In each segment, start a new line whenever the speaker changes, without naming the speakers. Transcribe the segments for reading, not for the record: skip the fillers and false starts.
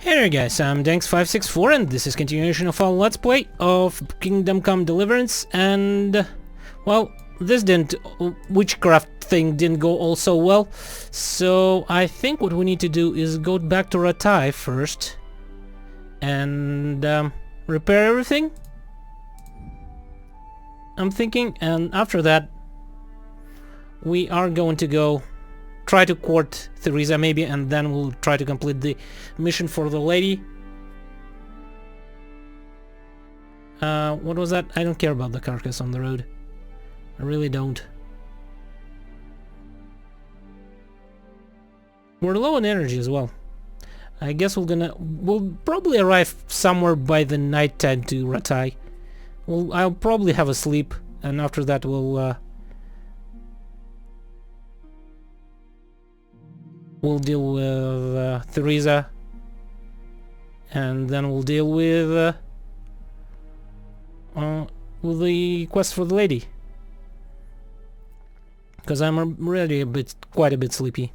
Hey there guys, I'm Danks564 and this is continuation of our Let's Play of Kingdom Come Deliverance, and well, this witchcraft thing didn't go all so well, so I think what we need to do is go back to Ratai first and repair everything, I'm thinking, and after that we are going to go try to court Theresa maybe, and then we'll try to complete the mission for the lady. What was that? I don't care about the carcass on the road. I really don't. We're low on energy as well. I guess we'll probably arrive somewhere by the night time to Ratai. I'll probably have a sleep, and after that we'll deal with Theresa, and then we'll deal with the quest for the lady, because I'm already quite a bit sleepy.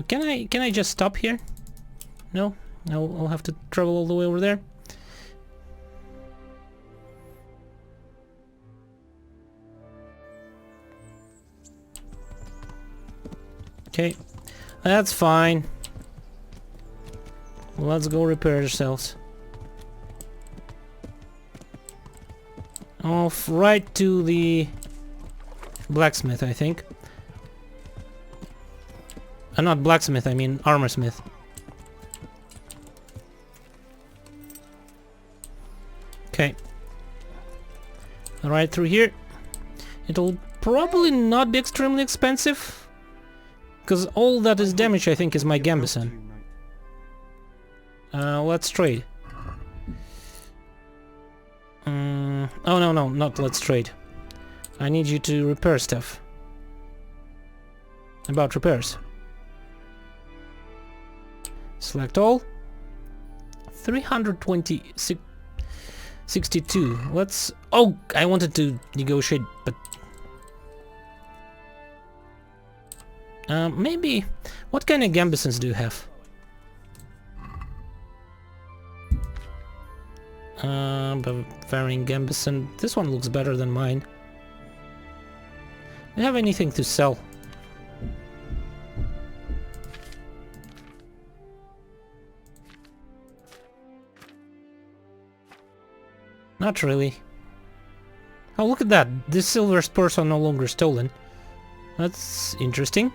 Can I just stop here? No, I'll have to travel all the way over there. Okay, that's fine. Let's go repair ourselves. Off right to the blacksmith, I think. Not blacksmith, I mean armorsmith. Okay. Right through here. It'll probably not be extremely expensive, because all that is damaged, I think, is my Gambison. Let's trade. Oh no, not let's trade. I need you to repair stuff. About repairs. Select all. 362. Let's... Oh, I wanted to negotiate, but... maybe... What kind of Gambisons do you have? Bavarian Gambison. This one looks better than mine. Do you have anything to sell? Not really. Oh, look at that! The silver spurs are no longer stolen. That's interesting.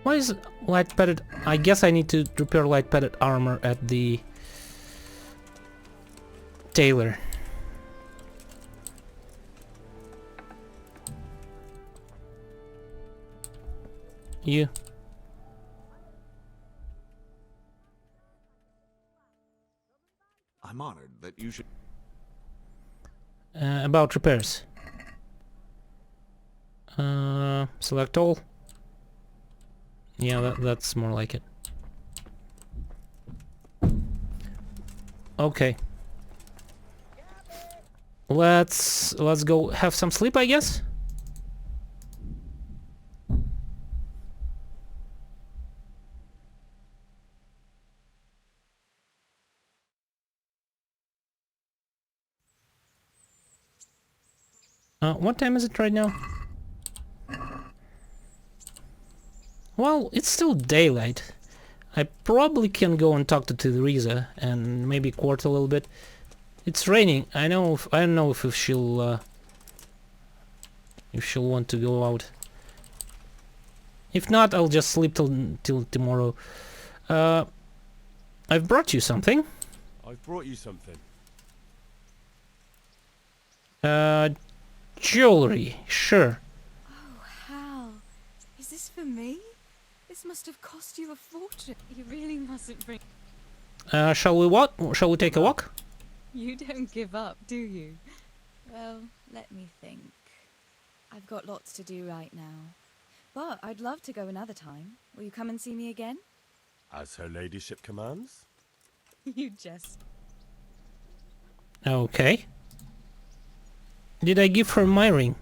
Why is light padded? I guess I need to repair light padded armor at the tailor. You.
I'm honored that you should...
About repairs. Select all. Yeah, that's more like it. Okay. Let's go have some sleep, I guess. What time is it right now? Well, it's still daylight. I probably can go and talk to Theresa and maybe court a little bit. It's raining. I don't know if she'll want to go out. If not, I'll just sleep till tomorrow. I've brought you something.
I've brought you something.
Jewelry, sure.
Oh, Hal. Is this for me? This must have cost you a fortune. You really mustn't bring...
Shall we what? Shall we take a walk?
You don't give up, do you? Well, let me think. I've got lots to do right now. But I'd love to go another time. Will you come and see me again?
As her ladyship commands?
You jest.
Okay. Did I give her my ring?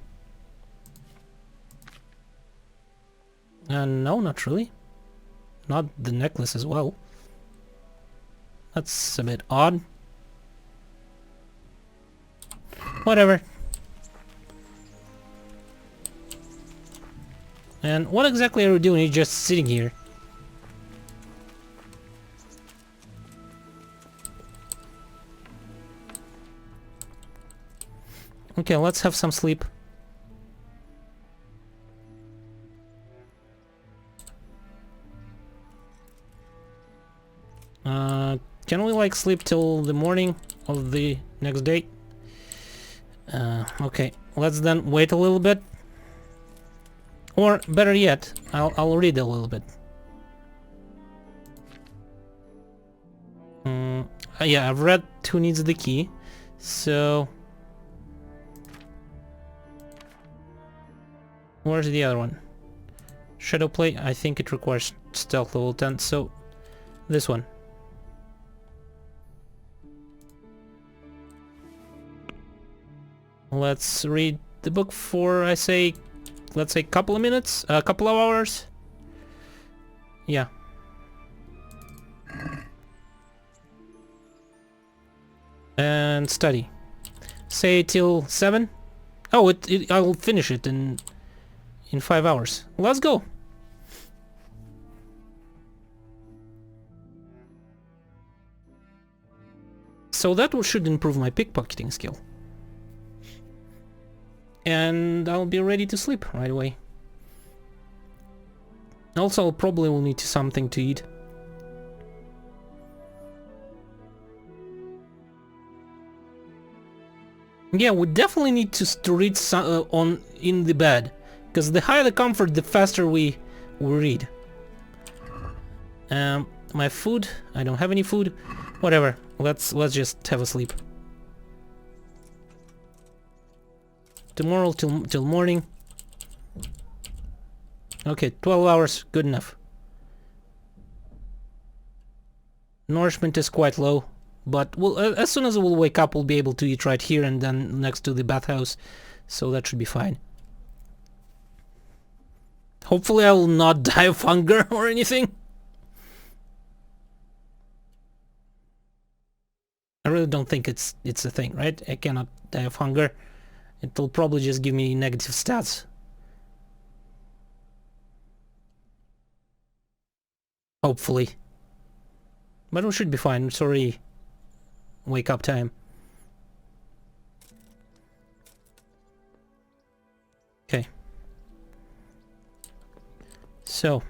No, not really. Not the necklace as well. That's a bit odd. Whatever. And what exactly are you doing? You're just sitting here. Okay, let's have some sleep. Can we like sleep till the morning of the next day? Okay, let's then wait a little bit. Or better yet, I'll read a little bit. Yeah, I've read Who Needs the Key, so where's the other one? Shadow Play, I think it requires stealth level 10, so this one. Let's read the book for, let's say couple of minutes, a couple of hours. Yeah. And study. Say till 7. Oh, I'll finish it in 5 hours. Let's go. So that should improve my pickpocketing skill. And I'll be ready to sleep right away. Also, I'll probably will need something to eat. Yeah, we definitely need to read in the bed, because the higher the comfort, the faster we read. My food, I don't have any food. Whatever, let's just have a sleep. Tomorrow till morning. Okay, 12 hours, good enough. Nourishment is quite low, but as soon as we'll wake up, we'll be able to eat right here and then next to the bathhouse, so that should be fine. Hopefully I will not die of hunger or anything. I really don't think it's a thing, right? I cannot die of hunger. It'll probably just give me negative stats. Hopefully. But we should be fine. It's already wake up time. Okay. So.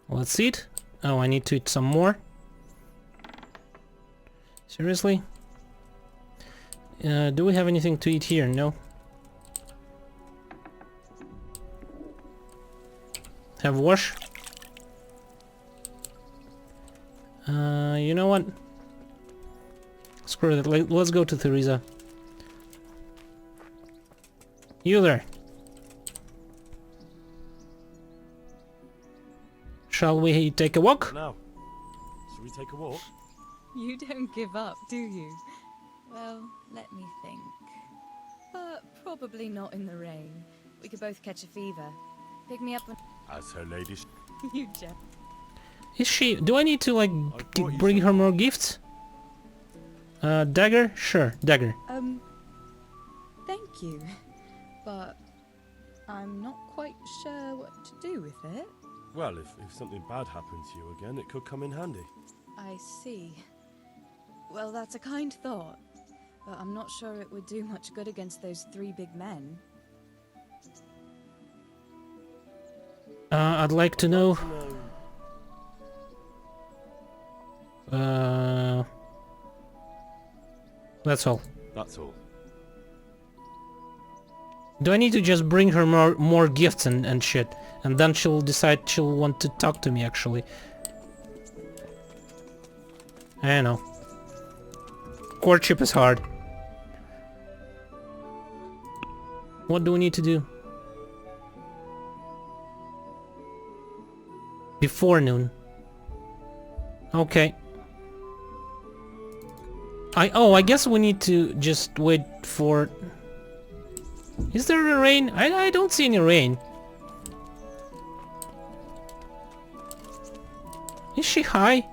Let's eat. Oh, I need to eat some more. Seriously? Do we have anything to eat here? No. Have wash? You know what? Screw that. Let's go to Theresa. You there. Shall we take a walk?
Now, shall we take a walk?
You don't give up, do you? Well, let me think. But probably not in the rain. We could both catch a fever. Pick me up when...
As her ladyship.
You just...
Is she... Do I need to, like, bring her more gifts? Dagger? Sure, dagger.
Thank you. But I'm not quite sure what to do with it.
Well, if something bad happened to you again, it could come in handy.
I see. Well, that's a kind thought. But I'm not sure it would do much good against those 3 big men.
I'd like to know... That's all.
That's all.
Do I need to just bring her more gifts and shit? And then she'll decide she'll want to talk to me, actually. I know. Courtship is hard. What do we need to do? Before noon. Okay. I guess we need to just wait for... Is there a rain? I don't see any rain. Is she high?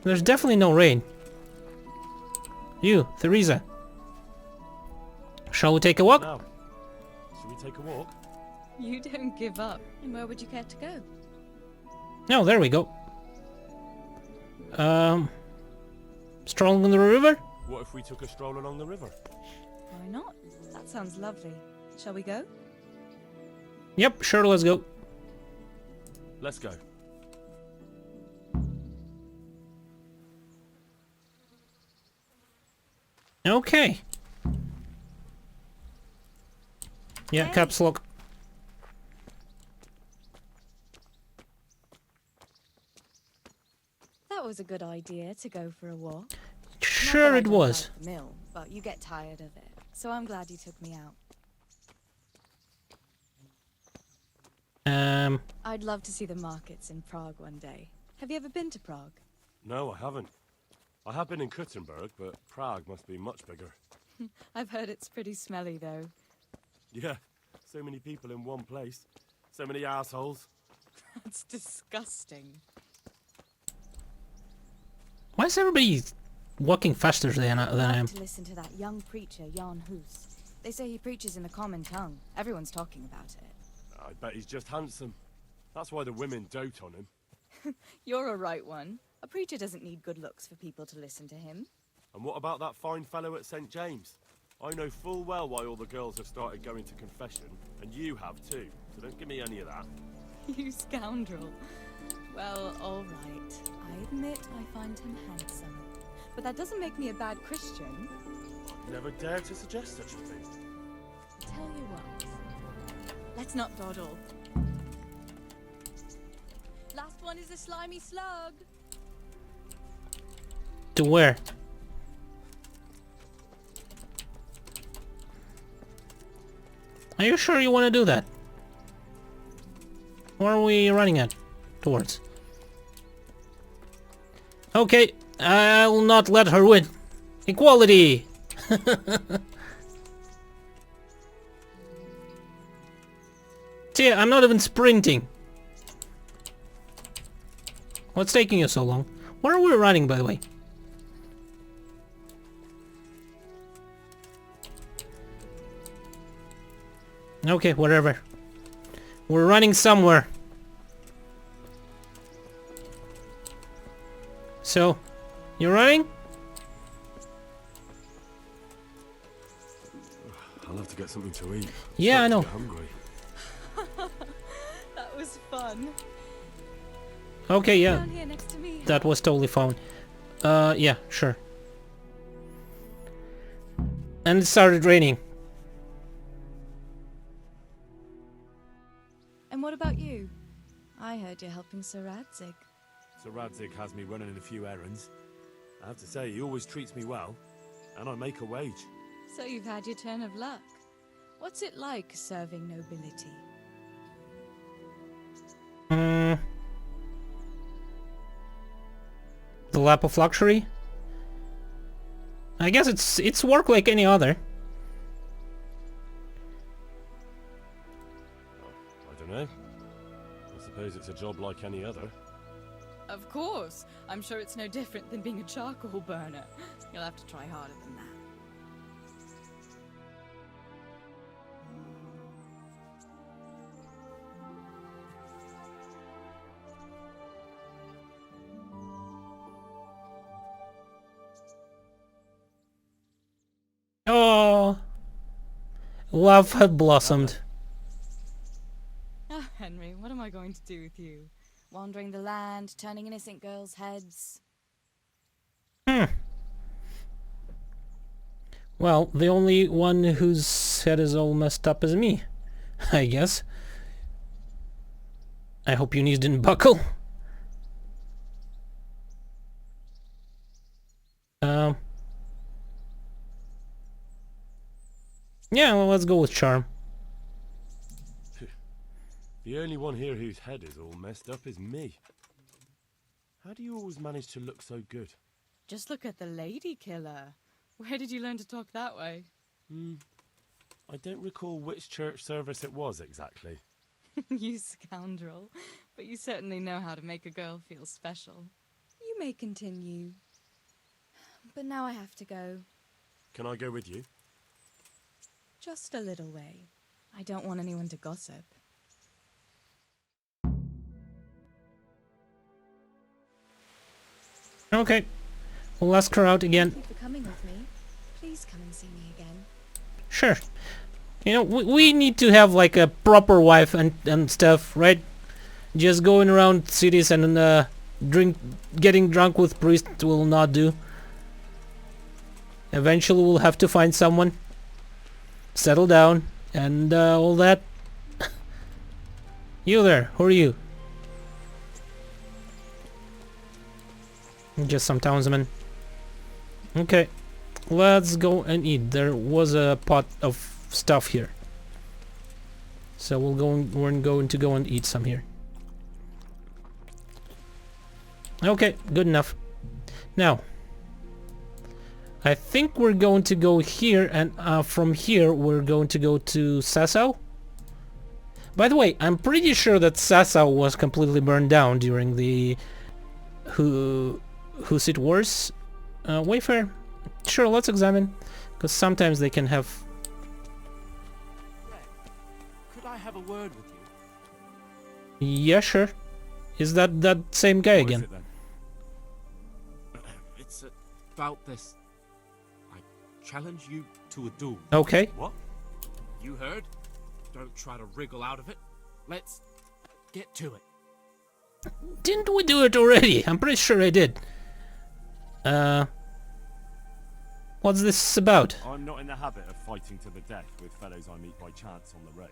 There's definitely no rain. You, Theresa. Shall we take a walk?
Now, should we take a walk?
You don't give up. And where would you care to go?
Oh, there we go. Strolling on the river?
What if we took a stroll along the river?
Why not? That sounds lovely. Shall we go?
Yep, sure, let's go.
Let's go.
Okay. Yeah,
Hey.
caps lock.
That was a good idea to go for a walk.
Sure
Not that I
it
don't
was.
like the mill, but you get tired of it. So I'm glad you took me out. I'd love to see the markets in Prague one day. Have you ever been to Prague?
No, I haven't. I have been in Kuttenberg, but Prague must be much bigger.
I've heard it's pretty smelly though.
Yeah, so many people in one place. So many assholes.
That's disgusting.
Why is everybody walking faster than I am?
Love to listen to that young preacher, Jan Hus. They say he preaches in the common tongue. Everyone's talking about it.
I bet he's just handsome. That's why the women dote on him.
You're a right one. A preacher doesn't need good looks for people to listen to him.
And what about that fine fellow at St. James? I know full well why all the girls have started going to confession, and you have too, so don't give me any of that.
You scoundrel. Well, all right. I admit I find him handsome. But that doesn't make me a bad Christian.
Never dare to suggest such a thing.
Tell you what. Let's not dawdle. Last one is a slimy slug.
To where? Are you sure you want to do that? Where are we running at? Towards. Okay, I will not let her win. Equality! See, I'm not even sprinting. What's taking you so long? Where are we running, by the way? Okay, whatever. We're running somewhere. So, you're running?
I'll have to get something to eat.
Yeah, I
Starting to
know.
get hungry.
That was fun.
Okay, yeah.
Down here next to me.
That was totally fine. Yeah, sure. And it started raining.
And what about you? I heard you're helping Sir Radzig.
Sir Radzig has me running a few errands. I have to say, he always treats me well, and I make a wage.
So you've had your turn of luck. What's it like serving nobility?
The lap of luxury? I guess it's work like any other.
I don't know. I suppose it's a job like any other.
Of course. I'm sure it's no different than being a charcoal burner. You'll have to try harder than that.
Oh, love had blossomed.
Ah, Henry, what am I going to do with you? Wandering the land, turning innocent girls' heads.
Well, the only one whose head is all messed up is me, I guess. I hope your knees didn't buckle. Yeah, well, let's go with charm.
The only one here whose head is all messed up is me. How do you always manage to look so good?
Just look at the lady killer. Where did you learn to talk that way?
I don't recall which church service it was exactly.
You scoundrel. But you certainly know how to make a girl feel special. You may continue. But now I have to go.
Can I go with you?
Just a little way. I don't want anyone to gossip.
Okay, we'll ask her out again.
Thank you for coming with me. Please come and see me again.
Sure. You know, we need to have like a proper wife and stuff, right? Just going around cities and getting drunk with priests will not do. Eventually we'll have to find someone, settle down, and all that. You there, who are you? Just some townsmen. Okay, let's go and eat. There was a pot of stuff here, so we're going to go and eat some here. Okay, good enough. Now, I think we're going to go here, and from here we're going to go to Sasau. By the way, I'm pretty sure that Sasau was completely burned down during the Hussite Wars. Wayfair? Sure, let's examine, because sometimes they can have...
Could I have a word with you?
Yeah, sure. Is that same guy
What is
again?
it then?
It's about this. I challenge you to a duel.
Okay.
What?
You heard? Don't try to wriggle out of it. Let's get to it.
Didn't we do it already? I'm pretty sure I did. What's this about?
I'm not in the habit of fighting to the death with fellows I meet by chance on the road.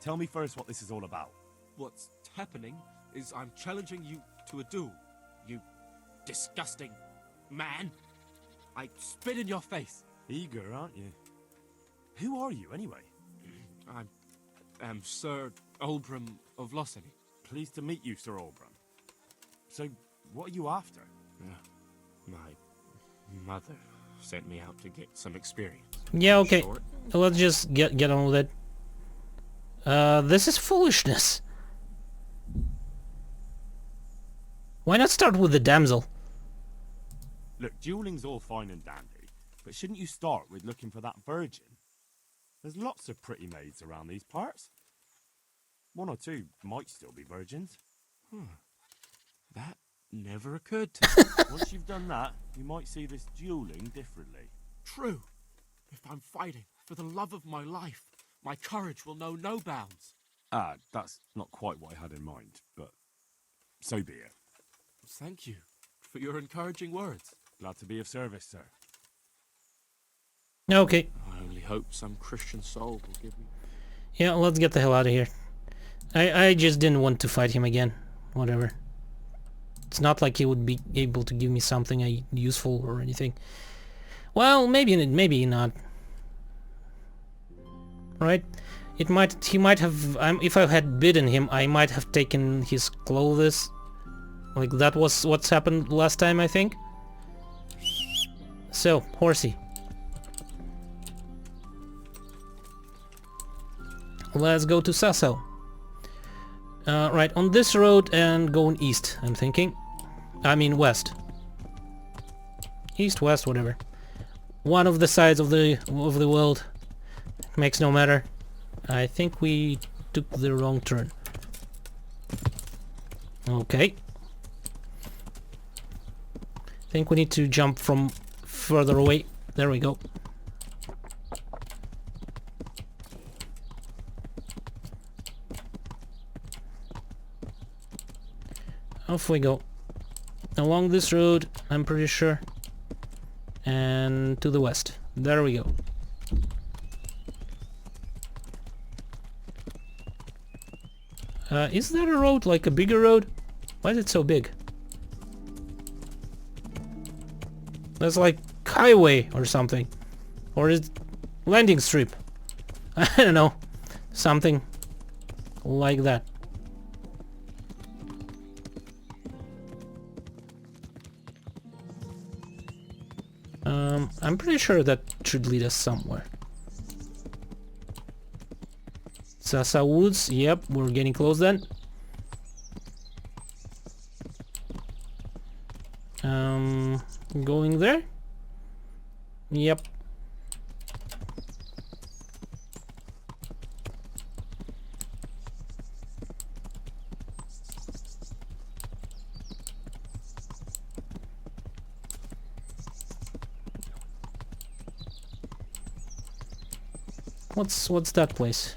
Tell me first what this is all about.
What's happening is I'm challenging you to a duel. You disgusting man. I spit in your face.
Eager, aren't you? Who are you, anyway?
I am Sir Oldbrum of Lossany.
Pleased to meet you, Sir Oldbrum. So, what are you after?
My mother sent me out to get some experience.
Yeah, okay.
Short.
Let's just get on with it. This is foolishness. Why not start with the damsel?
Look, dueling's all fine and dandy, but shouldn't you start with looking for that virgin? There's lots of pretty maids around these parts. One or two might still be virgins.
That never occurred to me.
Once you've done that, you might see this dueling differently.
True. If I'm fighting for the love of my life, my courage will know no bounds.
That's not quite what I had in mind, but so be it.
Thank you for your encouraging words.
Glad to be of service, sir.
Okay.
I only hope some Christian soul will give me...
Yeah, let's get the hell out of here. I just didn't want to fight him again. Whatever. It's not like he would be able to give me something useful or anything. Well, maybe not. Right? He might have... if I had bidden him, I might have taken his clothes. Like that was what's happened last time, I think. So, horsey. Let's go to Sasau. Right, on this road and going east, I'm thinking. I mean west. East, west, whatever. One of the sides of the world. Makes no matter. I think we took the wrong turn. Okay. I think we need to jump from further away. There we go. Off we go. Along this road, I'm pretty sure. And to the west. There we go. Is that a road, like a bigger road? Why is it so big? That's like highway or something. Or is it landing strip? I don't know. Something like that. I'm pretty sure that should lead us somewhere. Sasau Woods, yep, we're getting close then. Going there? Yep. What's that place?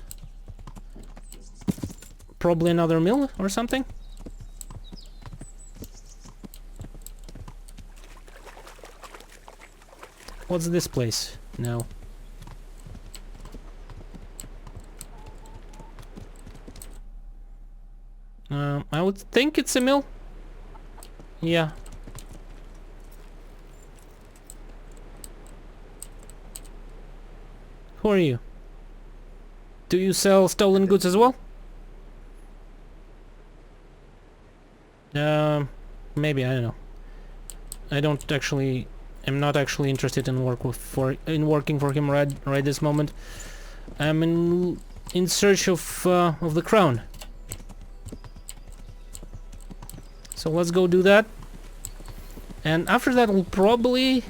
Probably another mill or something? What's this place? No. I would think it's a mill. Yeah. Who are you? Do you sell stolen goods as well? Maybe, I don't know. I'm not actually interested in working for him right this moment. I'm in search of the crown. So let's go do that. And after that we'll probably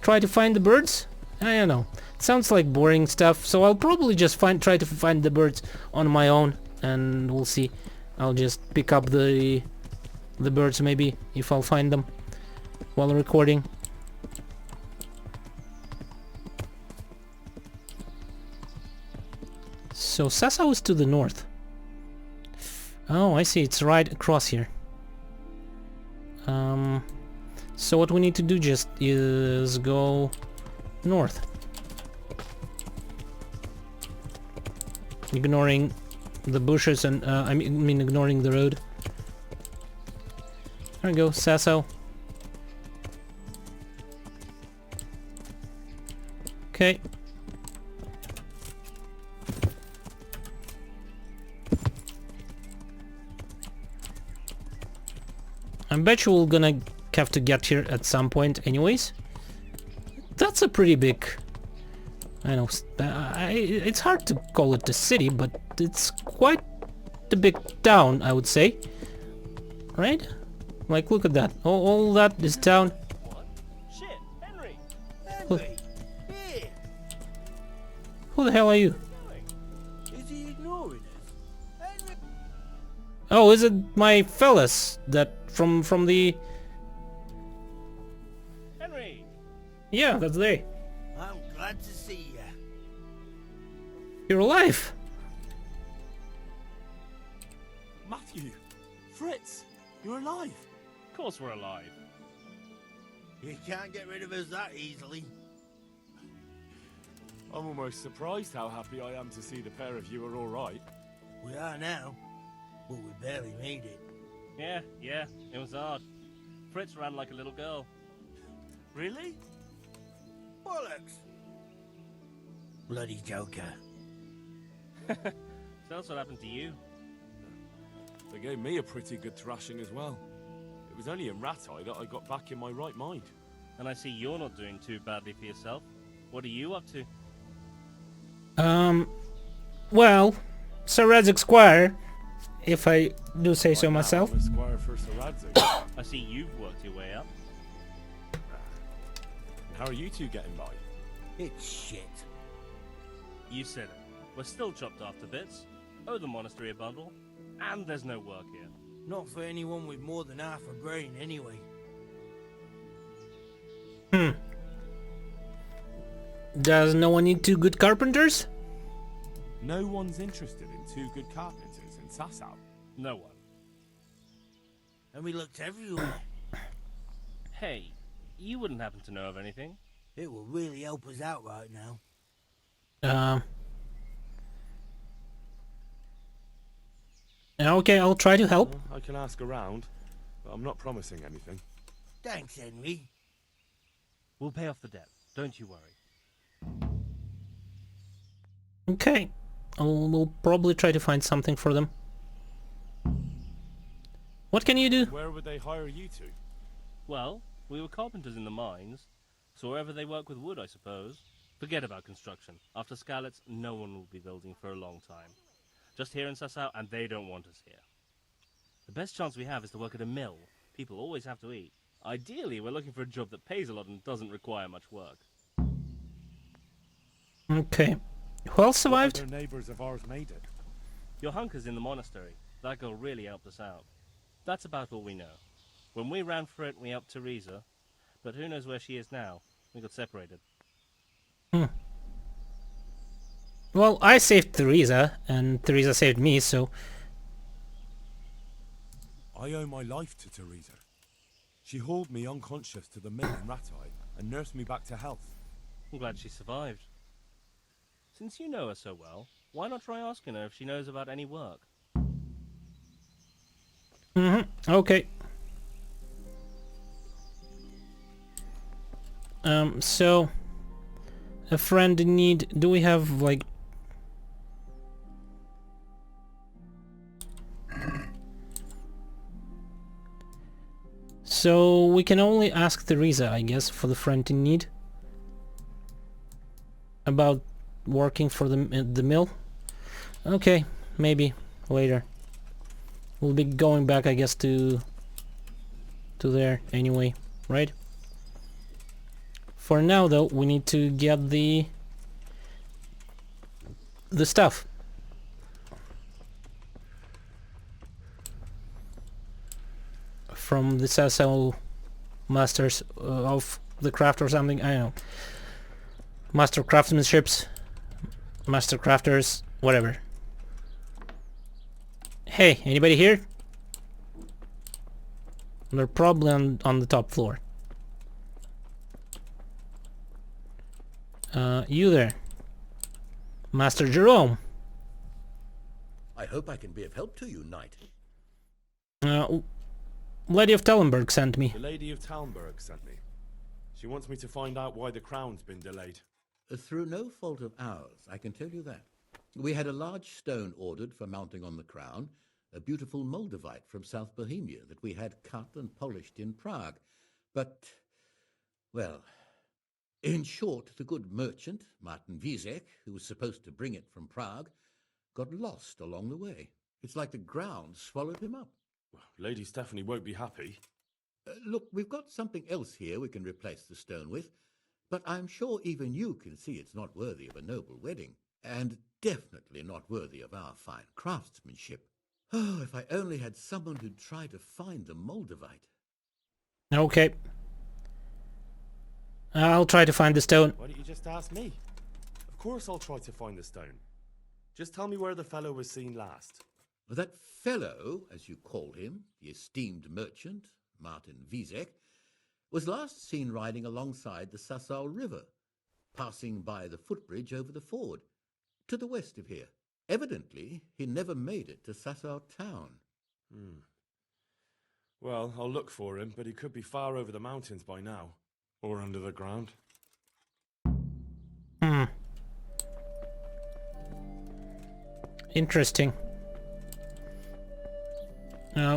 try to find the birds. I don't know. It sounds like boring stuff, so I'll probably just try to find the birds on my own, and we'll see. I'll just pick up the birds maybe if I'll find them while recording. So Sasau is to the north. Oh, I see. It's right across here. So what we need to do just is go north, ignoring the bushes and I mean ignoring the road. There we go, Sasau. Okay. I bet you we're gonna have to get here at some point anyways. That's a pretty big... I know, it's hard to call it a city, but it's quite a big town, I would say. Right? Like, look at that. All that is town.
What? Shit, Henry!
Henry!
Here!
Who the hell are you?
Is he ignoring us? Henry!
Oh, is it my fellas that from the...
Henry!
Yeah, that's they.
I'm glad to see you.
You're alive!
Matthew! Fritz! You're alive!
Of course we're alive.
You can't get rid of us that easily.
I'm almost surprised how happy I am to see the pair of you are alright.
We are now, but we barely made it.
Yeah, it was hard. Fritz ran like a little girl.
Really?
Bollocks! Bloody Joker.
So that's what happened to you.
They gave me a pretty good thrashing as well. It was only in Rat-Eye that I got back in my right mind.
And I see you're not doing too badly for yourself. What are you up to?
Well, Sir Radzik Squire, if I do say so
Right now,
myself.
I'm a squire for Sir Radzik.
I see you've worked your way up.
How are you two getting by?
It's shit.
You said it. We're still chopped off to bits. Owe the monastery a bundle. And there's no work here.
Not for anyone with more than half a brain, anyway.
Does no one need two good carpenters?
No one's interested in two good carpenters in Sasau.
No one.
And we looked everywhere.
Hey, you wouldn't happen to know of anything?
It will really help us out right now.
Okay, I'll try to help.
Well, I can ask around, but I'm not promising anything.
Thanks, Henry.
We'll pay off the debt. Don't you worry.
Okay, we'll probably try to find something for them. What can you do?
Where would they hire you to?
Well, we were carpenters in the mines, so wherever they work with wood, I suppose. Forget about construction. After Skalitz, no one will be building for a long time. Just here in Sasau, and they don't want us here. The best chance we have is to work at a mill. People always have to eat. Ideally, we're looking for a job that pays a lot and doesn't require much work.
Okay. Who else survived?
Other neighbours of ours made it.
Your hunker's in the monastery. That girl really helped us out. That's about all we know. When we ran for it, we helped Teresa. But who knows where she is now? We got separated.
Well, I saved Teresa, and Teresa saved me, so...
I owe my life to Teresa. She hauled me unconscious to the mill in Ratai and nursed me back to health.
I'm glad she survived. Since you know her so well, why not try asking her if she knows about any work?
Okay. So... A friend in need... Do we have, like... So we can only ask Teresa, I guess, for the friend in need. About working for the mill. Okay, maybe later. We'll be going back, I guess, to there anyway, right? For now, though, we need to get the stuff. From the Sasau masters of the craft or something, I don't know. Master craftsmanships, master crafters, whatever. Hey, anybody here? They're probably on the top floor. You there. Master Jerome.
I hope I can be of help to you, knight.
Lady of Tallenberg sent me.
The Lady of Talmberg sent me. She wants me to find out why the crown's been delayed.
Through no fault of ours, I can tell you that. We had a large stone ordered for mounting on the crown, a beautiful Moldavite from South Bohemia that we had cut and polished in Prague. But, well, in short, the good merchant, Martin Wieseck, who was supposed to bring it from Prague, got lost along the way. It's like the ground swallowed him up.
Lady Stephanie won't be happy.
Look, we've got something else here we can replace the stone with, but I'm sure even you can see it's not worthy of a noble wedding, and definitely not worthy of our fine craftsmanship. Oh, if I only had someone who'd try to find the Moldavite.
Okay. I'll try to find the stone.
Why don't you just ask me? Of course I'll try to find the stone. Just tell me where the fellow was seen last.
That fellow, as you call him, the esteemed merchant, Martin Wieseck, was last seen riding alongside the Sasau River, passing by the footbridge over the ford, to the west of here. Evidently, he never made it to Sasau town.
Well, I'll look for him, but he could be far over the mountains by now. Or under the ground.
Interesting.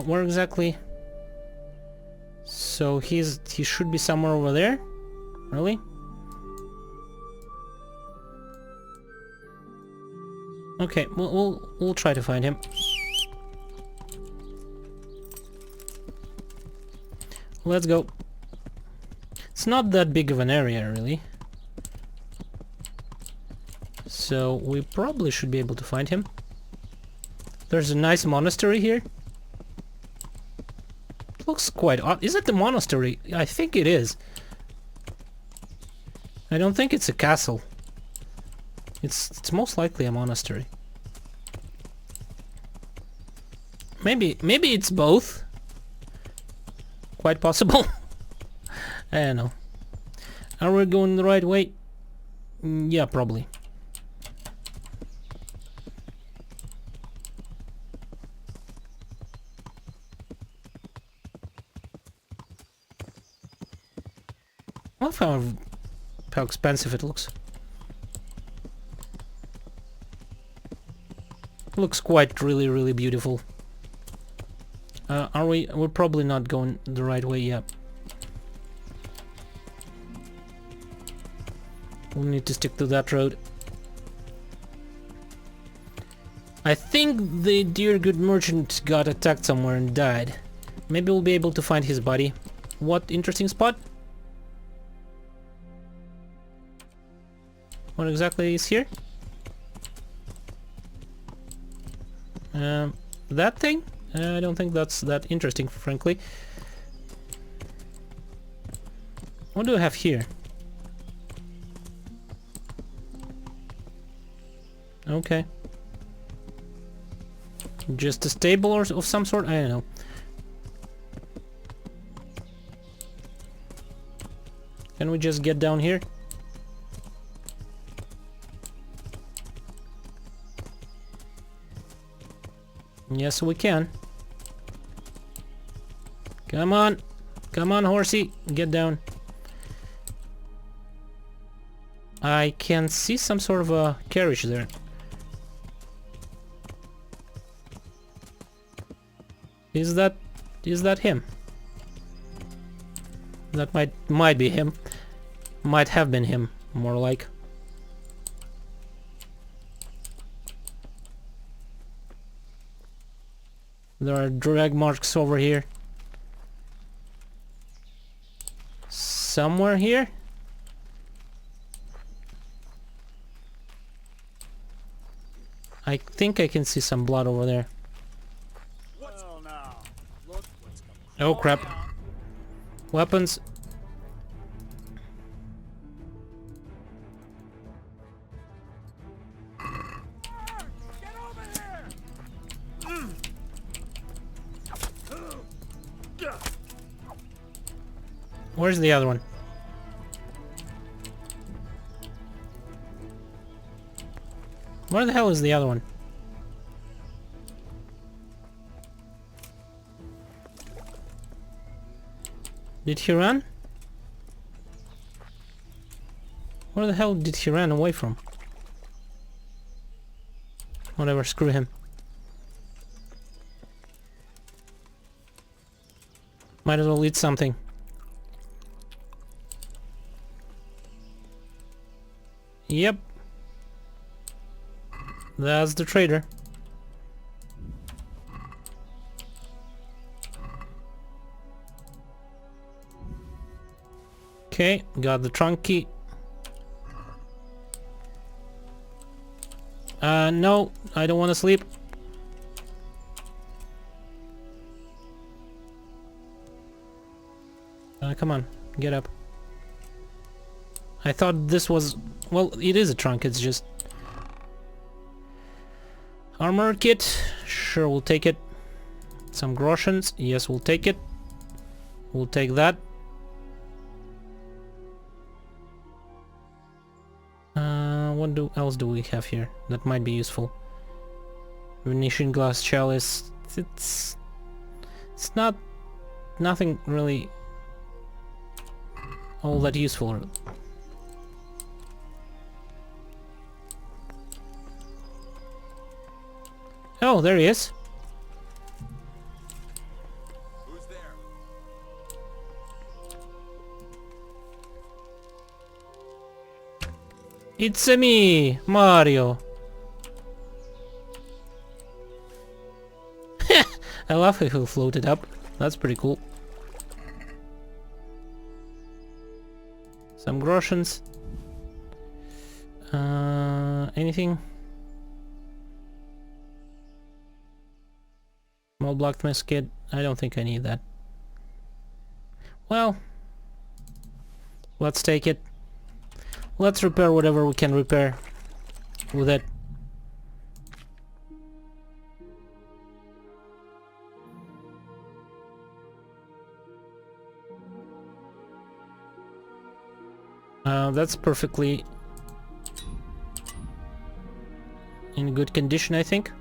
Where exactly? So he should be somewhere over there? Really? Okay, we'll try to find him. Let's go. It's not that big of an area, really. So we probably should be able to find him. There's a nice monastery here. Looks quite odd. Is it the monastery? I think it is. I don't think it's a castle. It's most likely a monastery. Maybe it's both. Quite possible. I don't know. Are we going the right way? Yeah, probably. I love how expensive it looks. Looks quite really beautiful. We're probably not going the right way yet. We'll need to stick to that road. I think the dear good merchant got attacked somewhere and died. Maybe we'll be able to find his body. What interesting spot? What exactly is here? That thing? I don't think that's that interesting, frankly. What do I have here? Okay. Just a stable or of some sort? I don't know. Can we just get down here? Yes, we can. Come on. Come on, horsey. Get down. I can see some sort of a carriage there. Is that him? That might be him. Might have been him, more like. There are drag marks over here. Somewhere here? I think I can see some blood over there. Oh crap. Weapons. Where's the other one? Where the hell is the other one? Did he run? Where the hell did he run away from? Whatever, screw him. Might as well eat something. Yep. That's the trader. Okay, got the trunk key. No, I don't want to sleep. Come on, get up. I thought this was... Well, it is a trunk, it's just... Armor kit, sure, we'll take it. Some groschens, yes, we'll take it. We'll take that. What else do we have here that might be useful? Venetian glass chalice. It's not nothing really all that useful. Oh, there he is.
Who's there?
It's me, Mario. I love how he floated up. That's pretty cool. Some groschens. Anything? Small blacksmith kit. I don't think I need that. Well, let's take it. Let's repair whatever we can repair with it. That's perfectly in good condition, I think.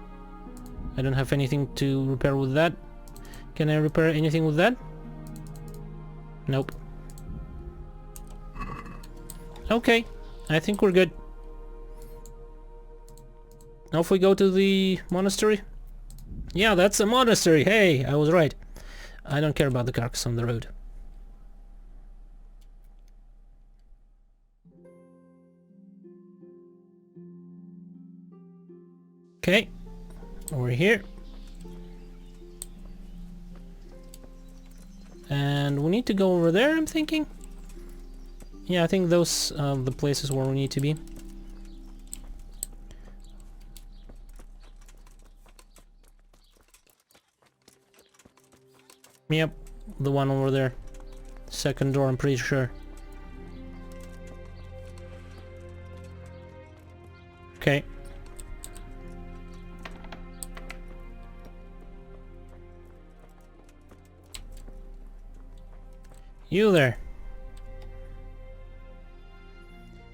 I don't have anything to repair with that. Can I repair anything with that? Nope. Okay, I think we're good. Now if we go to the monastery. Yeah, that's a monastery. Hey, I was right. I don't care about the carcass on the road. Okay, over here. And we need to go over there, I'm thinking. Yeah, I think those are the places where we need to be. Yep, the one over there. Second door, I'm pretty sure. Okay. You there.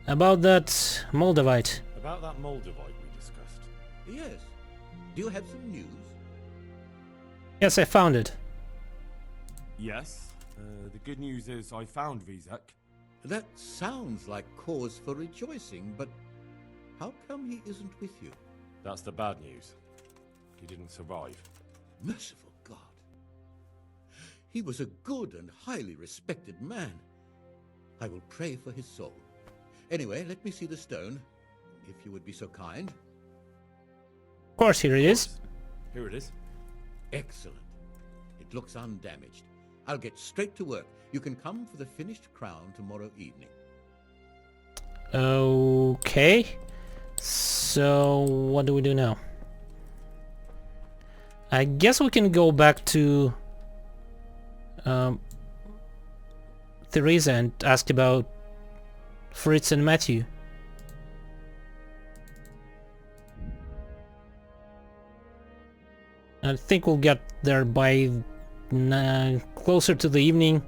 About that Moldavite.
About that Moldavite we discussed.
Yes. Do you have some news?
Yes, I found it.
Yes. The good news is I found Vizek.
That sounds like cause for rejoicing, but how come he isn't with you?
That's the bad news. He didn't survive.
Merciful God. He was a good and highly respected man. I will pray for his soul. Anyway, let me see the stone, if you would be so kind.
Of course, here it is.
Here it is.
Excellent. It looks undamaged. I'll get straight to work. You can come for the finished crown tomorrow evening.
Okay. So, what do we do now? I guess we can go back to Theresa and ask about Fritz and Matthew. I think we'll get there by closer to the evening,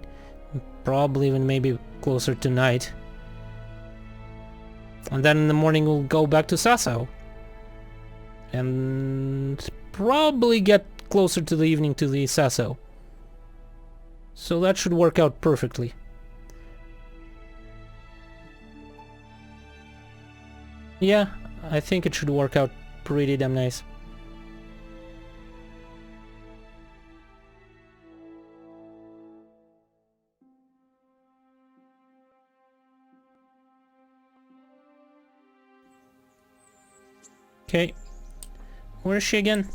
probably even maybe closer to night. And then in the morning we'll go back to Sasau. And probably get closer to the evening to the Sasau. So that should work out perfectly. Yeah, I think it should work out pretty damn nice. Okay, where is she again?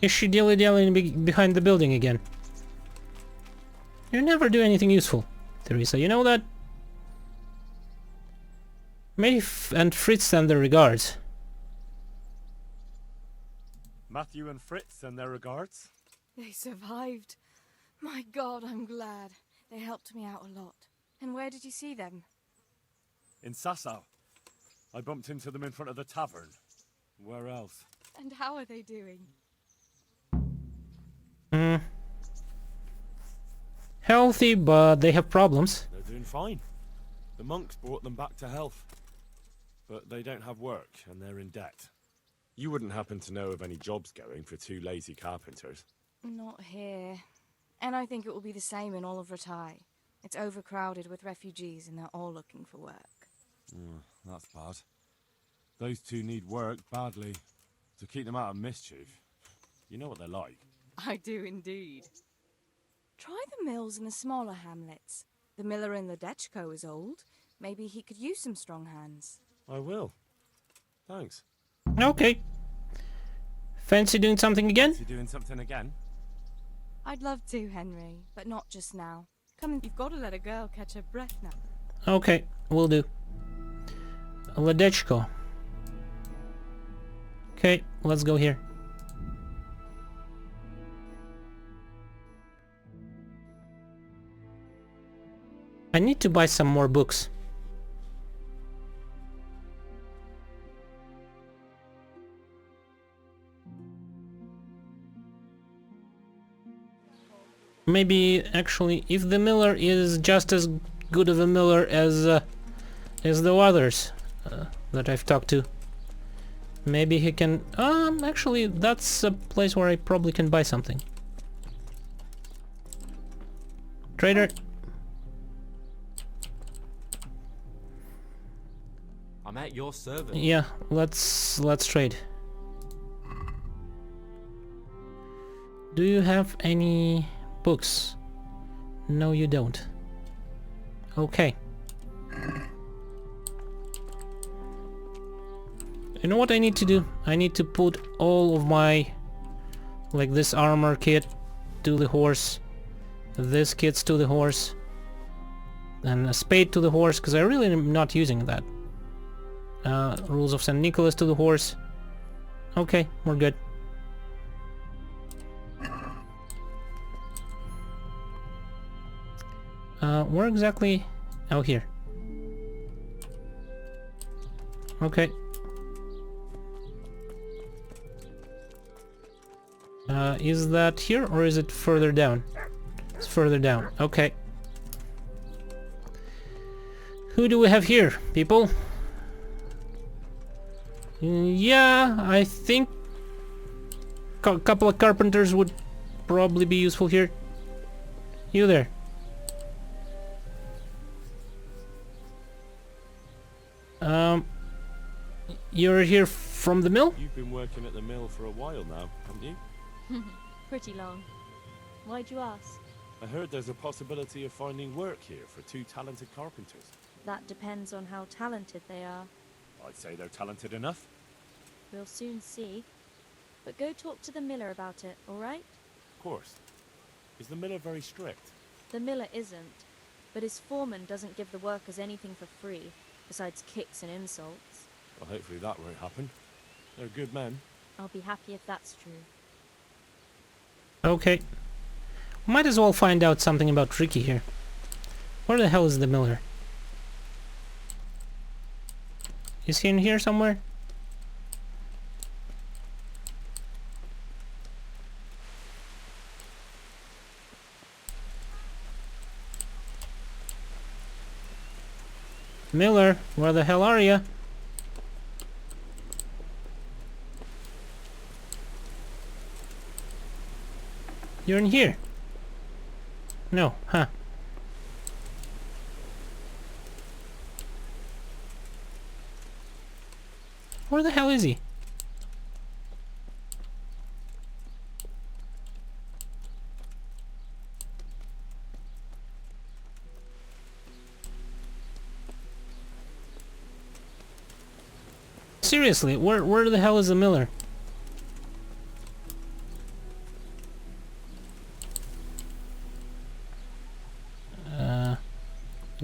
Is she dilly-dallying behind the building again? You never do anything useful, Theresa, you know that? May and Fritz send their regards.
Matthew and Fritz send their regards.
They survived. My God, I'm glad. They helped me out a lot. And where did you see them?
In Sasau. I bumped into them in front of the tavern. Where else?
And how are they doing?
Healthy, but they have problems.
They're doing fine. The monks brought them back to health. But they don't have work, and they're in debt. You wouldn't happen to know of any jobs going for two lazy carpenters?
Not here. And I think it will be the same in all of Ratai. It's overcrowded with refugees, and they're all looking for work.
That's bad. Those two need work badly. To keep them out of mischief. You know what they're like.
I do indeed. Try the mills in the smaller hamlets. The miller in Ledechko is old. Maybe he could use some strong hands.
I will. Thanks.
Okay. Fancy doing something again?
You doing something again?
I'd love to, Henry, but not just now. Come and you've got to let a girl catch her breath now.
Okay, will do. Ledechko. Okay, let's go here. I need to buy some more books. Maybe actually, if the miller is just as good of a miller as the others that I've talked to, maybe he can. Actually, that's a place where I probably can buy something. Trader.
I'm at your service.
Yeah, let's trade. Do you have any books? No, you don't. Okay. You know what I need to do? I need to put all of my, like this armor kit to the horse, this kit's to the horse, and a spade to the horse, because I really am not using that. Rules of St. Nicholas to the horse. Okay, we're good. Where exactly? Oh, here. Okay. Is that here or is it further down? It's further down. Okay. Who do we have here, people? Yeah, I think a couple of carpenters would probably be useful here. You there? You're here from the mill?
You've been working at the mill for a while now, haven't you?
Pretty long. Why'd you ask?
I heard there's a possibility of finding work here for 2 talented carpenters.
That depends on how talented they are.
I'd say they're talented enough.
We'll soon see. But go talk to the miller about it, alright?
Of course. Is the miller very strict?
The miller isn't, but his foreman doesn't give the workers anything for free, besides kicks and insults.
Well, hopefully that won't happen. They're good men.
I'll be happy if that's true.
Okay. Might as well find out something about Ricky here. Where the hell is the miller? Is he in here somewhere? Miller, where the hell are you? You're in here. No, huh? Where the hell is he? Seriously, where the hell is the miller?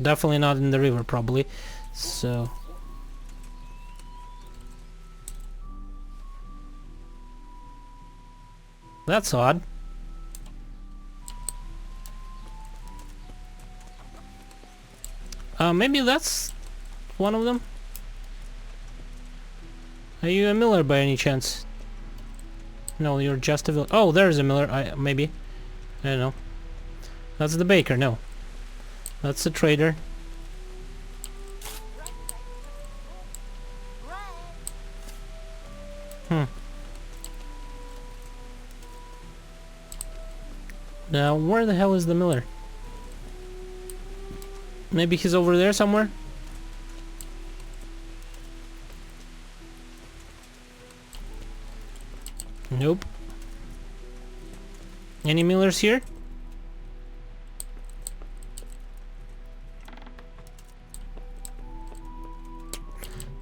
Definitely not in the river, probably. So that's odd. Maybe that's one of them. Are you a miller by any chance? No, you're just a villain. Oh, there's a miller. Maybe. I don't know. That's the baker. No. That's the trader. Now, where the hell is the miller? Maybe he's over there somewhere? Nope. Any millers here?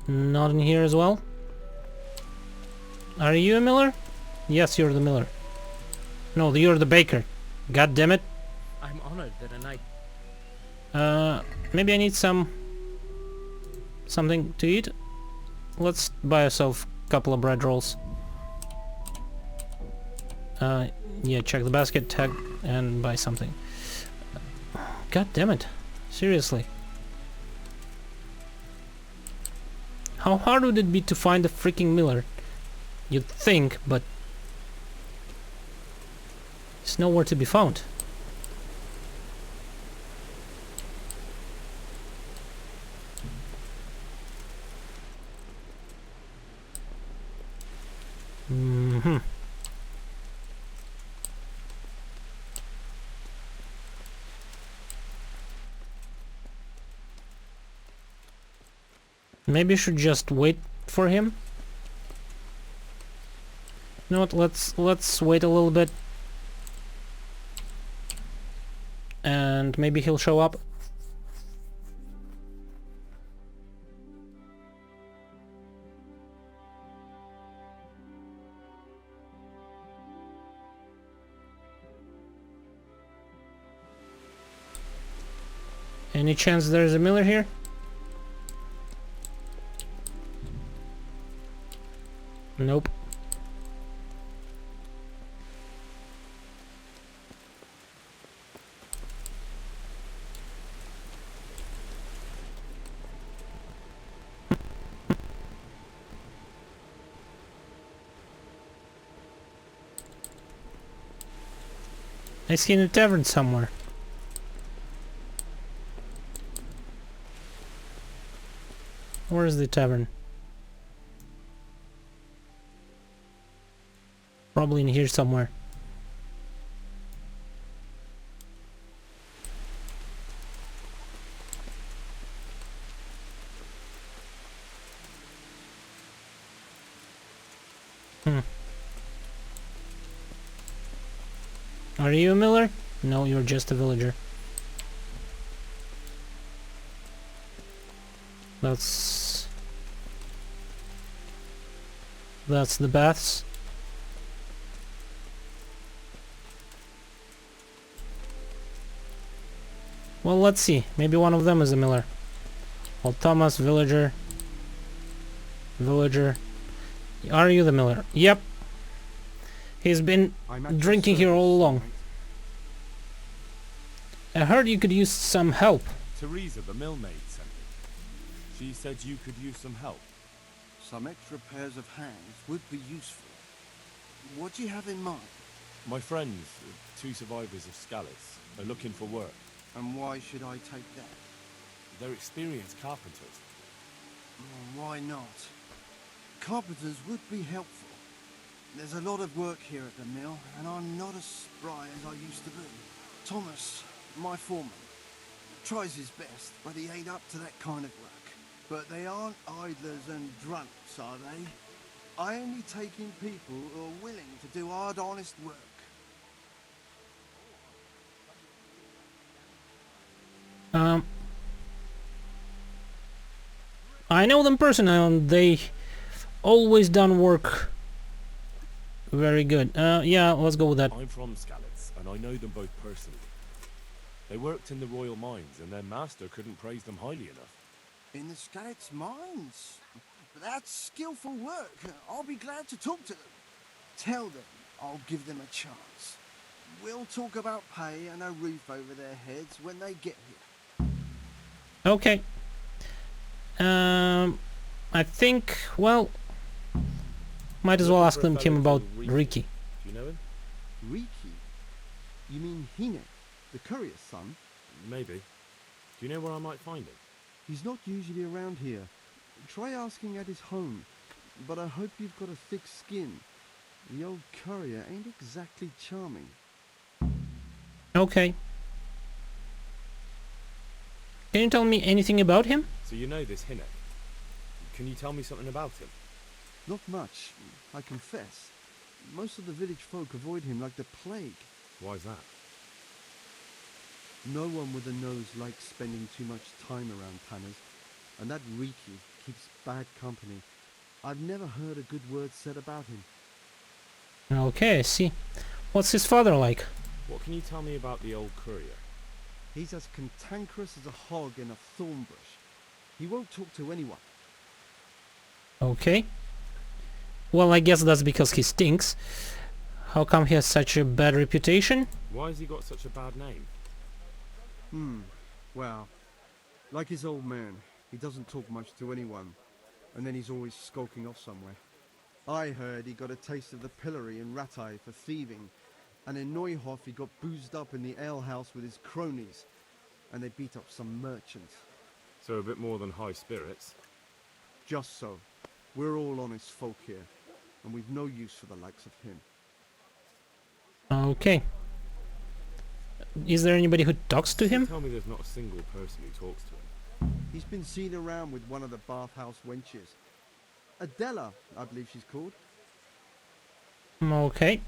Not in here as well. Are you a miller? Yes, you're the miller. No, you're the baker. God damn it.
I'm honored that a knight...
Maybe I need something to eat. Let's buy ourselves a couple of bread rolls. Yeah, check the basket, tag, and buy something. God damn it. Seriously. How hard would it be to find a freaking miller? You'd think, but it's nowhere to be found. Maybe I should just wait for him. You know what? Let's wait a little bit, and maybe he'll show up. Any chance there's a miller here? Nope. I see in a tavern somewhere. Where is the tavern? Probably in here somewhere. Are you a miller? No, you're just a villager. That's the baths. Well, let's see. Maybe one of them is a miller. Well, Thomas, villager. Villager. Are you the miller? Yep. He's been drinking here all along. I heard you could use some help.
Teresa, the millmaid, sent me. She said you could use some help.
Some extra pairs of hands would be useful. What do you have in mind?
My friends, 2 survivors of Scalise, are looking for work.
And why should I take that?
They're experienced carpenters.
Why not? Carpenters would be helpful. There's a lot of work here at the mill, and I'm not as spry as I used to be. Thomas, my foreman, tries his best, but he ain't up to that kind of work. But they aren't idlers and drunks, are they? I only take in people who are willing to do hard, honest work.
I know them personally, and they always done work very good. Yeah, let's go with that.
I'm from Scalise, and I know them both personally. They worked in the royal mines, and their master couldn't praise them highly enough.
In the Scalise mines? That's skillful work. I'll be glad to talk to them. Tell them I'll give them a chance. We'll talk about pay and a roof over their heads when they get here.
Okay. I think, well, might as well ask him about Ricky.
Do you know him?
Riki? You mean Hinek, the courier's son?
Maybe. Do you know where I might find him?
He's not usually around here. Try asking at his home. But I hope you've got a thick skin. The old courier ain't exactly charming.
Okay. Can you tell me anything about him?
So you know this Hinek. Can you tell me something about him?
Not much, I confess. Most of the village folk avoid him like the plague.
Why's that?
No one with a nose likes spending too much time around tanners, and that Riki keeps bad company. I've never heard a good word said about him.
Okay, I see. What's his father like?
What can you tell me about the old courier?
He's as cantankerous as a hog in a thorn bush. He won't talk to anyone.
Okay. Well, I guess that's because he stinks. How come he has such a bad reputation?
Why has he got such a bad name?
Well, like his old man, he doesn't talk much to anyone, and then he's always skulking off somewhere. I heard he got a taste of the pillory in Rattay for thieving, and in Neuhof he got boozed up in the alehouse with his cronies, and they beat up some merchants.
So a bit more than high spirits.
Just so. We're all honest folk here, and we've no use for the likes of him.
Okay. Is there anybody who talks to him?
Tell me there's not a single person who talks to him.
He's been seen around with one of the bathhouse wenches. Adela, I believe she's called.
Okay.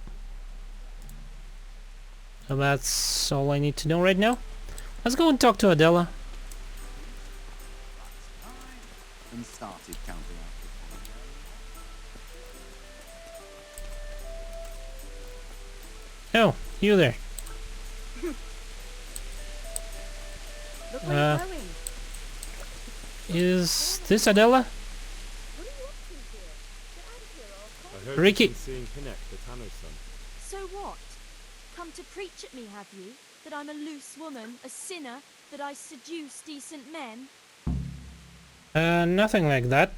So that's all I need to know right now. Let's go and talk to Adela.
And started counting
Oh, you there.
Where are you going?
Is this Adela?
What are you up to here? Get out of here, or
I heard
Ricky.
you've been seeing Hinek, the Tanner's son.
So what? Come to preach at me, have you? That I'm a loose woman, a sinner, that I seduce decent men?
Nothing like that.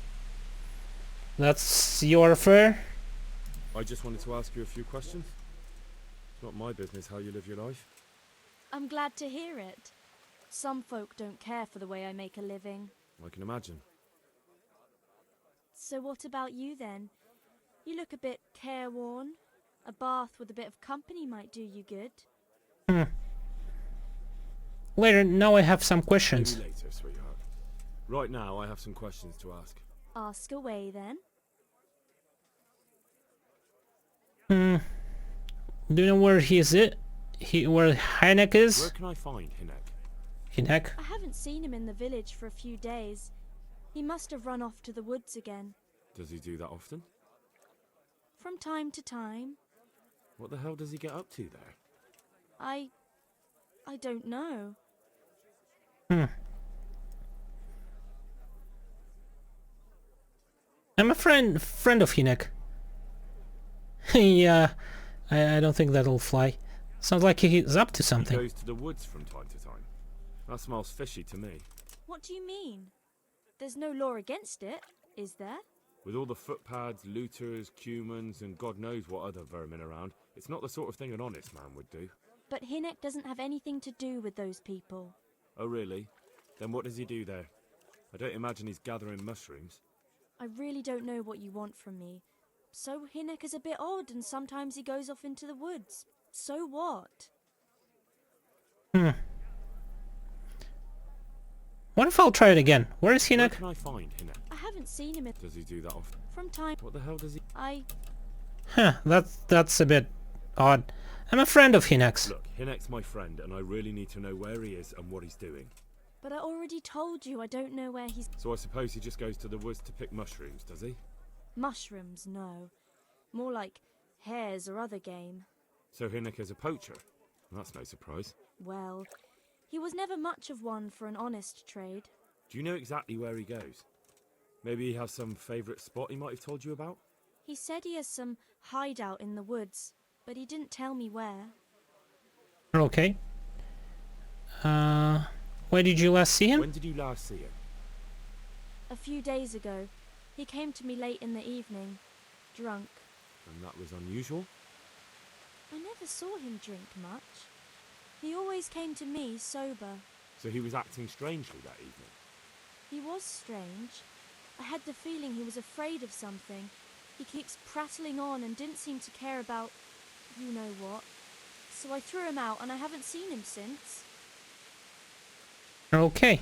That's your affair.
I just wanted to ask you a few questions. It's not my business how you live your life.
I'm glad to hear it. Some folk don't care for the way I make a living.
I can imagine.
So what about you then? You look a bit careworn. A bath with a bit of company might do you good.
Later, now I have some questions.
Maybe later, sweetheart. Right now, I have some questions to ask.
Ask away then.
Do you know where he is? Where Hinek
Where
is?
can I find Hinek?
Hinek?
I haven't seen him in the village for a few days. He must have run off to the woods again.
Does he do that often?
From time to time.
What the hell does he get up to there?
I don't know.
I'm a friend of Hinek. Yeah, I don't think that'll fly. Sounds like he's up to
He
something.
goes to the woods from time to time. That smells fishy to me.
What do you mean? There's no law against it, is there?
With all the footpads, looters, cumans, and God knows what other vermin around, it's not the sort of thing an honest man would do.
But Hinek doesn't have anything to do with those people.
Oh, really? Then what does he do there? I don't imagine he's gathering mushrooms.
I really don't know what you want from me. So Hinek is a bit odd and sometimes he goes off into the woods. So what?
What if I'll try it again? Where is
Where
Hinek?
can I find Hinek?
I haven't seen him
Does he do that often?
from time.
What the hell does he...
Huh, that's a bit odd. I'm a friend of Hinek's.
Look, Hinek's my friend, and I really need to know where he is and what he's doing.
But I already told you I don't know where he's...
So I suppose he just goes to the woods to pick mushrooms, does he?
Mushrooms, no. More like hares or other game.
So Hinek is a poacher? That's no surprise.
Well, he was never much of one for an honest trade.
Do you know exactly where he goes? Maybe he has some favourite spot he might have told you about?
He said he has some hideout in the woods, but he didn't tell me where.
Okay. Where did you last see him?
When did you last see him?
A few days ago, he came to me late in the evening, drunk.
And that was unusual?
I never saw him drink much. He always came to me sober.
So he was acting strangely that evening?
He was strange. I had the feeling he was afraid of something. He keeps prattling on and didn't seem to care about you know what. So I threw him out and I haven't seen him since.
Okay.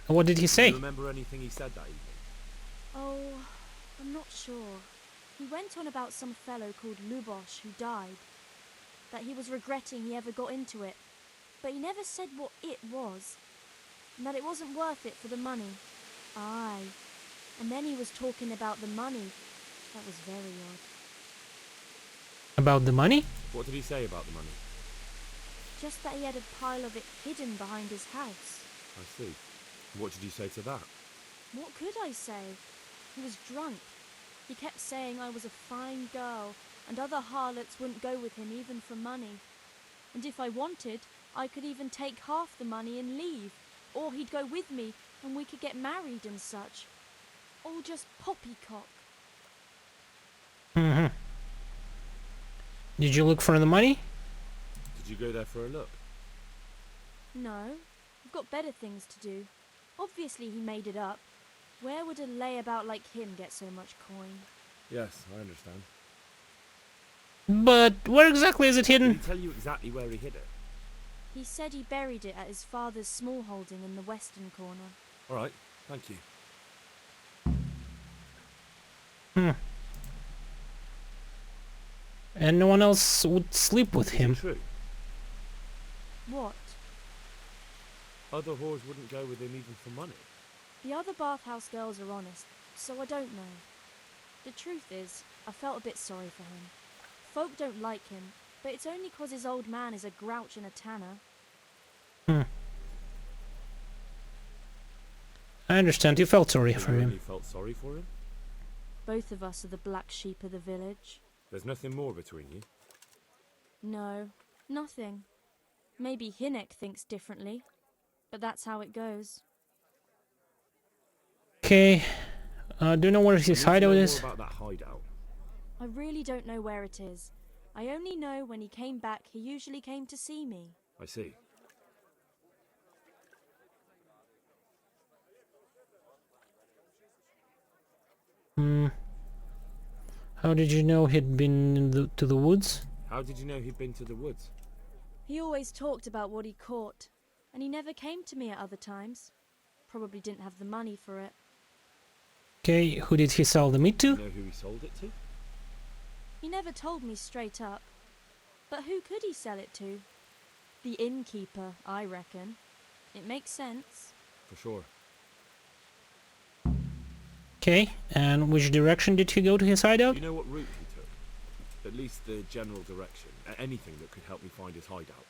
What did he say?
Do you remember anything he said that evening?
Oh, I'm not sure. He went on about some fellow called Lubosh who died. That he was regretting he ever got into it. But he never said what it was. And that it wasn't worth it for the money. Aye. And then he was talking about the money. That was very odd.
About the money?
What did he say about the money?
Just that he had a pile of it hidden behind his house.
I see. What did you say to that?
What could I say? He was drunk. He kept saying I was a fine girl, and other harlots wouldn't go with him even for money. And if I wanted, I could even take half the money and leave. Or he'd go with me, and we could get married and such. All just poppycock.
Mm-hmm. Did you look for the money?
Did you go there for a look?
No, I've got better things to do. Obviously he made it up. Where would a layabout like him get so much coin?
Yes, I understand.
But where exactly is it
Did he
hidden?
tell you exactly where he hid it?
He said he buried it at his father's small holding in the western corner.
Alright, thank you.
And no one else would sleep with
Is it
him.
true?
What?
Other whores wouldn't go with him even for money.
The other bathhouse girls are honest, so I don't know. The truth is, I felt a bit sorry for him. Folk don't like him, but it's only 'cause his old man is a grouch and a tanner.
Hmm. I understand. You felt sorry
You
for him.
really felt sorry for him?
Both of us are the black sheep of the village.
There's nothing more between you?
No, nothing. Maybe Hinnek thinks differently, but that's how it goes.
Okay. Do you know where his
I need to
hideout
know
is?
more about that hideout.
I really don't know where it is. I only know when he came back, he usually came to see me.
I see.
Hmm. How did you know he'd been to the woods?
How did you know he'd been to the woods?
He always talked about what he caught, and he never came to me at other times. Probably didn't have the money for it.
Okay, who did he sell the meat
Do
to?
you know who he sold it to?
He never told me straight up. But who could he sell it to? The innkeeper, I reckon. It makes sense.
For sure.
Okay, and which direction did he go to his hideout?
Do you know what route he took? At least the general direction. Anything that could help me find his hideout.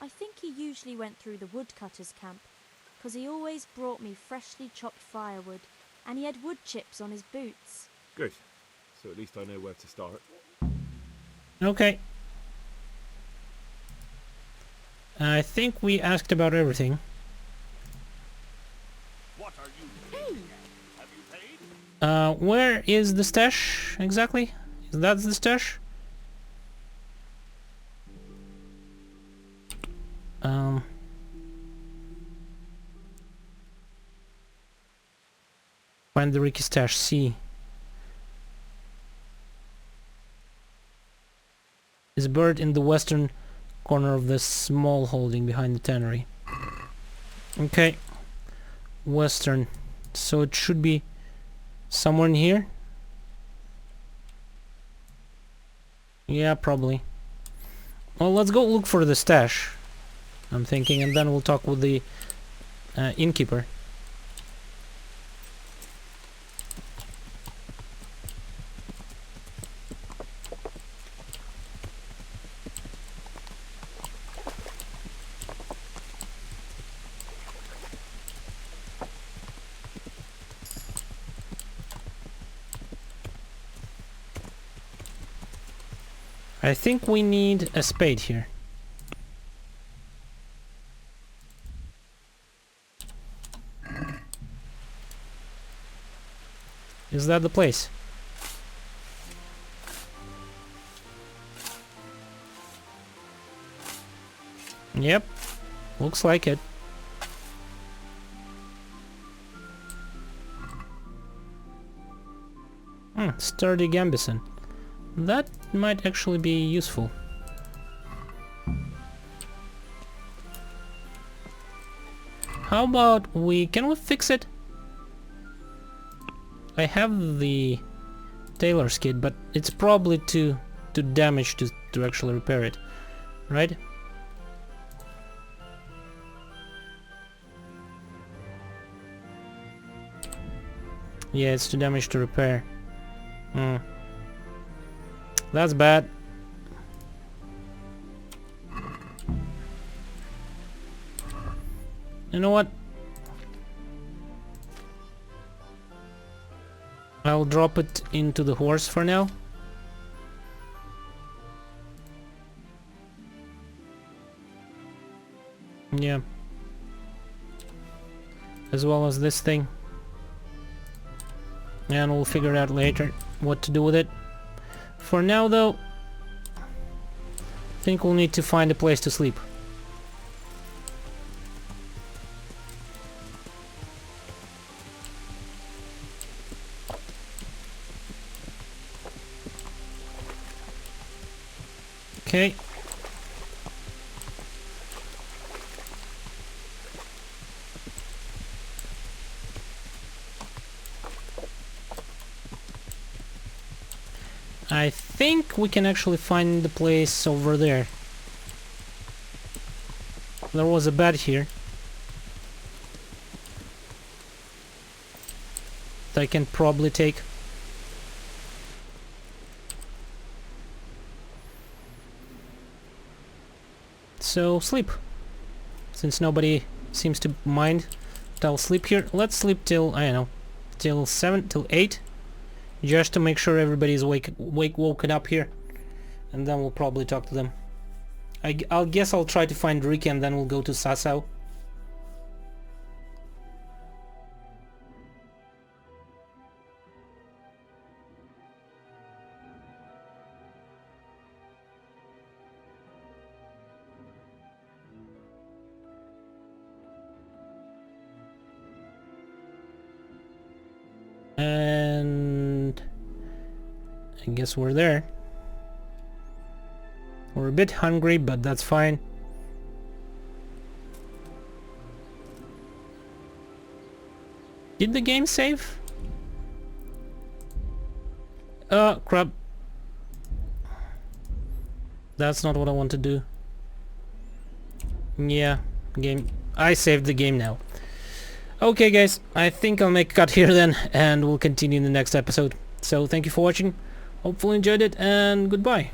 I think he usually went through the woodcutter's camp, 'cause he always brought me freshly chopped firewood, and he had wood chips on his boots.
Good. So at least I know where to start.
Okay. I think we asked about everything.
What are you aiming at? Have you paid?
Where is the stash exactly? Is that the stash? Find the Ricky stash. C. Is buried in the western corner of the small holding behind the tannery. Okay. Western. So it should be somewhere in here. Yeah, probably. Well, let's go look for the stash, I'm thinking, and then we'll talk with the innkeeper. I think we need a spade here. Is that the place? Yep, looks like it. Sturdy gambeson. That might actually be useful. How about can we fix it? I have the tailor's kit, but it's probably too damaged to actually repair it, right? Yeah, it's too damaged to repair. That's bad. You know what? I'll drop it into the horse for now. Yeah. As well as this thing. And we'll figure out later what to do with it. For now, though, I think we'll need to find a place to sleep. Okay. I think we can actually find the place over there. There was a bed here that I can probably take. So sleep. since nobody seems to mind. But I'll sleep here. Let's sleep till, I don't know, till 7, till 8. Just to make sure everybody's woken up here. And then we'll probably talk to them. I'll guess I'll try to find Ricky and then we'll go to Sasau. And I guess we're there. We're a bit hungry, but that's fine. Did the game save? Crap. That's not what I want to do. Yeah, game. I saved the game now. Okay guys, I think I'll make a cut here then, and we'll continue in the next episode. So thank you for watching, hopefully enjoyed it, and goodbye.